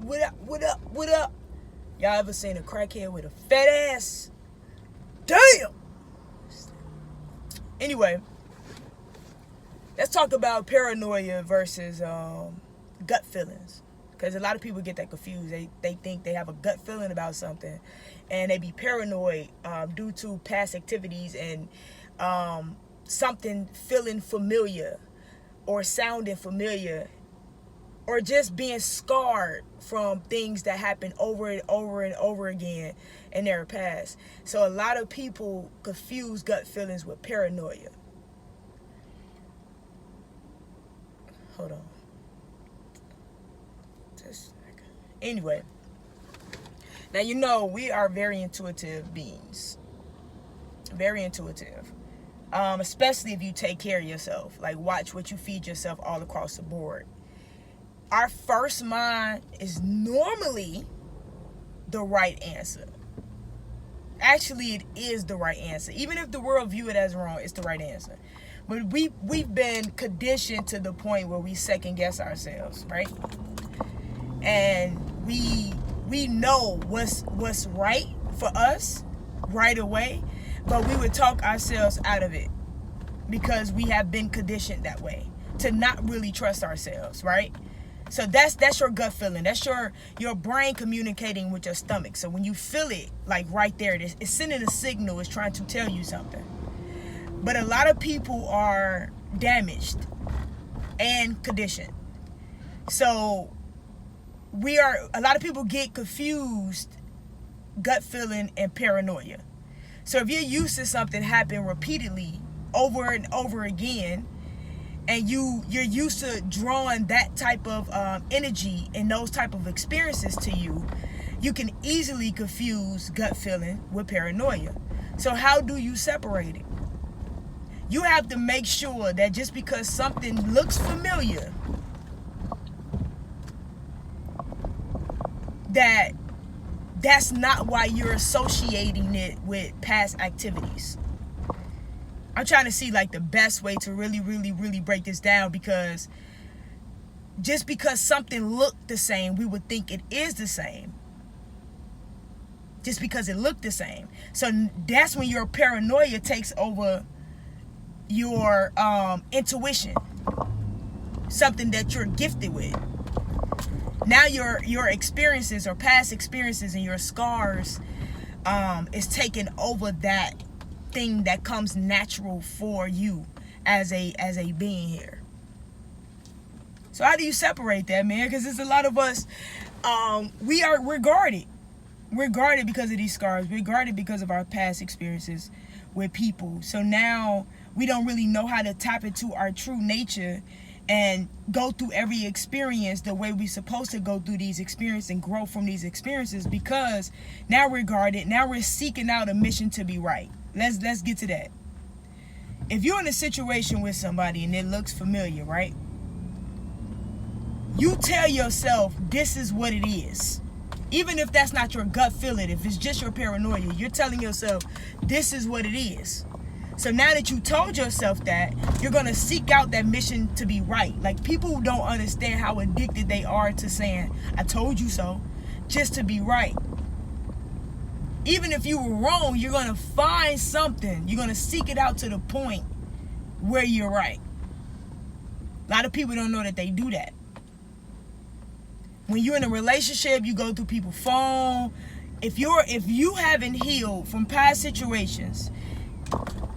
what up, what up, what up? Y'all ever seen a crackhead with a fat ass? Damn! Anyway, let's talk about paranoia versus gut feelings. Because a lot of people get that confused. They think they have a gut feeling about something, and they be paranoid due to past activities and something feeling familiar or sounding familiar, or just being scarred from things that happen over and over and over again in their past. So a lot of people confuse gut feelings with paranoia. Hold on. Anyway, now you know we are very intuitive beings. Very intuitive. Especially if you take care of yourself. Like, watch what you feed yourself all across the board. Our first mind is normally the right answer. Actually, it is the right answer. Even if the world view it as wrong, it's the right answer. But we've been conditioned to the point where we second guess ourselves, right? And we know what's right for us right away, but we would talk ourselves out of it because we have been conditioned that way to not really trust ourselves, right? So that's your gut feeling. That's your brain communicating with your stomach. So when you feel it, like right there, it's sending a signal. It's trying to tell you something. But a lot of people are damaged and conditioned. So a lot of people get confused, gut feeling and paranoia. So if you're used to something happening repeatedly over and over again, and you're used to drawing that type of energy and those type of experiences to you, you can easily confuse gut feeling with paranoia. So how do you separate it? You have to make sure that just because something looks familiar, that's not why you're associating it with past activities. I'm trying to see like the best way to really, really, really break this down, because just because something looked the same, we would think it is the same. Just because it looked the same. So that's when your paranoia takes over your intuition, something that you're gifted with. Now your experiences or past experiences and your scars is taking over that thing that comes natural for you as a being here. So how do you separate that, man? Because there's a lot of us, we're guarded. We're guarded because of these scars. We're guarded because of our past experiences with people. So now we don't really know how to tap into our true nature and go through every experience the way we're supposed to go through these experiences and grow from these experiences, because now we're guarded. Now we're seeking out a mission to be right. Let's get to that. If you're in a situation with somebody and it looks familiar, right? You tell yourself this is what it is. Even if that's not your gut feeling, if it's just your paranoia, you're telling yourself this is what it is. So now that you told yourself that, you're going to seek out that mission to be right. Like, people don't understand how addicted they are to saying, I told you so, just to be right. Even if you were wrong, you're going to find something. You're going to seek it out to the point where you're right. A lot of people don't know that they do that. When you're in a relationship, you go through people's phone. If you haven't healed from past situations,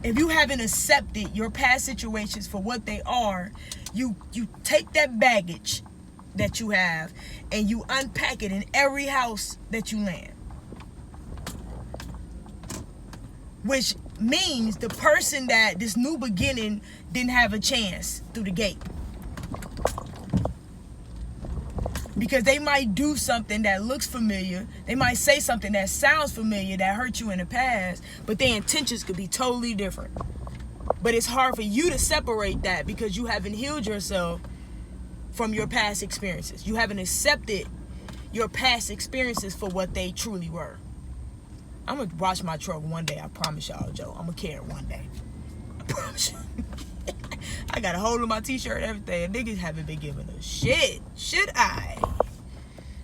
if you haven't accepted your past situations for what they are, you take that baggage that you have and you unpack it in every house that you land. Which means the person that this new beginning didn't have a chance through the gate. Because they might do something that looks familiar. They might say something that sounds familiar that hurt you in the past, but their intentions could be totally different. But it's hard for you to separate that because you haven't healed yourself from your past experiences. You haven't accepted your past experiences for what they truly were. I'm going to wash my truck one day. I promise y'all, Joe. I'm going to carry it one day. I promise you. I got a hold of my t-shirt and everything. Niggas haven't been giving a shit. Should I?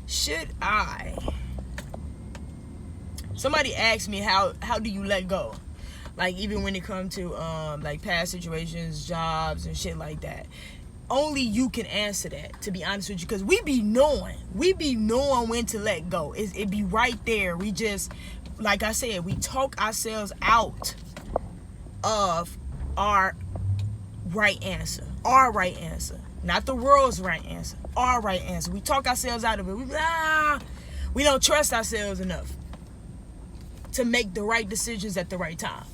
Should I? Somebody asked me how do you let go? Like, even when it comes to like past situations, jobs, and shit like that. Only you can answer that, to be honest with you, because we be knowing when to let go. It be right there. We just, like I said, we talk ourselves out of our right answer, not the world's right answer, our right answer. We talk ourselves out of it. We don't trust ourselves enough to make the right decisions at the right time.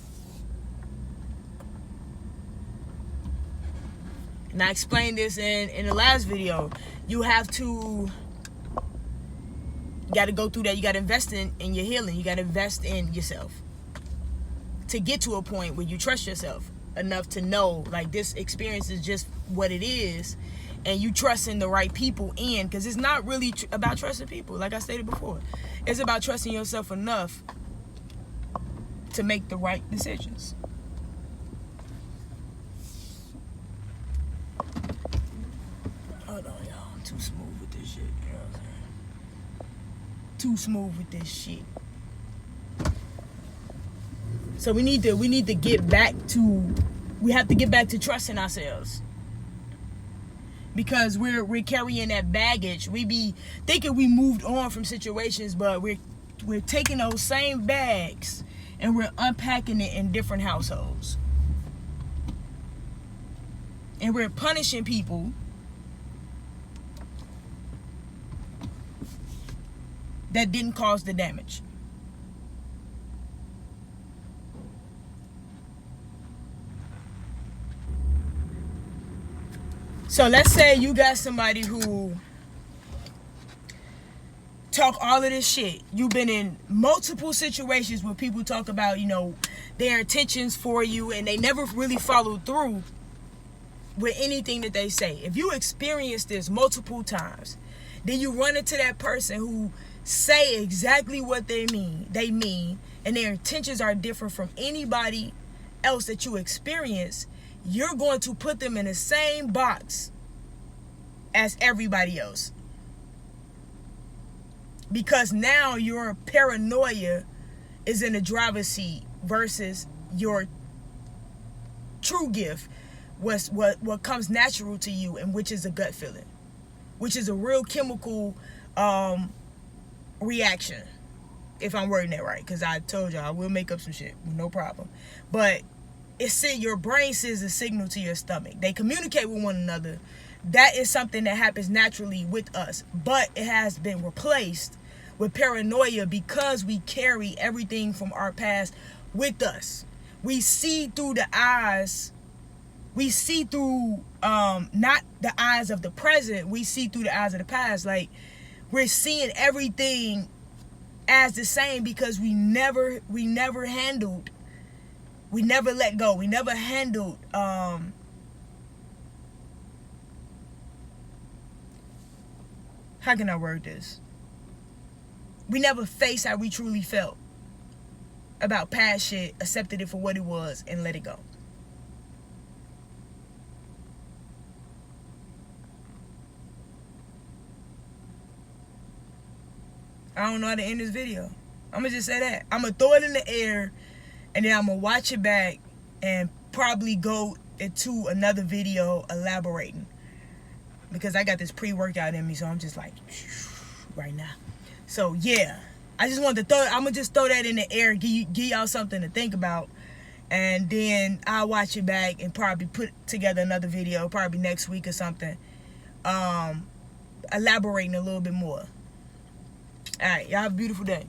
And I explained this in the last video. You got to go through that. You got to invest in your healing. You got to invest in yourself to get to a point where you trust yourself enough to know, like, this experience is just what it is, and you trusting the right people in, because it's not really about trusting people. Like I stated before, it's about trusting yourself enough to make the right decisions. Hold on, y'all. I'm too smooth with this shit. You know what I'm saying? Too smooth with this shit. So we need to get back to. We have to get back to trusting ourselves, because we're carrying that baggage. We be thinking we moved on from situations, but we're taking those same bags and we're unpacking it in different households, and we're punishing people that didn't cause the damage. So let's say you got somebody who talk all of this shit. You've been in multiple situations where people talk about, their intentions for you, and they never really follow through with anything that they say. If you experience this multiple times, then you run into that person who say exactly what they mean, and their intentions are different from anybody else that you experience. You're going to put them in the same box as everybody else, because now your paranoia is in the driver's seat versus your true gift, what comes natural to you, and which is a gut feeling, which is a real chemical reaction, if I'm wording that right, because I told y'all I will make up some shit, no problem. But your brain sends a signal to your stomach. They communicate with one another. That is something that happens naturally with us, but it has been replaced with paranoia because we carry everything from our past with us. We see through the eyes. We see through not the eyes of the present. We see through the eyes of the past. Like, we're seeing everything as the same because we never handled. We never let go. We never handled how can I word this? We never faced how we truly felt about past shit, accepted it for what it was, and let it go. I don't know how to end this video. I'm going to just say that. I'm going to throw it in the air, and then I'm going to watch it back and probably go into another video elaborating. Because I got this pre-workout in me, so I'm just like, right now. So, yeah. I just wanted to I'm going to just throw that in the air, give y'all something to think about. And then I'll watch it back and probably put together another video, probably next week or something. Elaborating a little bit more. Alright, y'all have a beautiful day.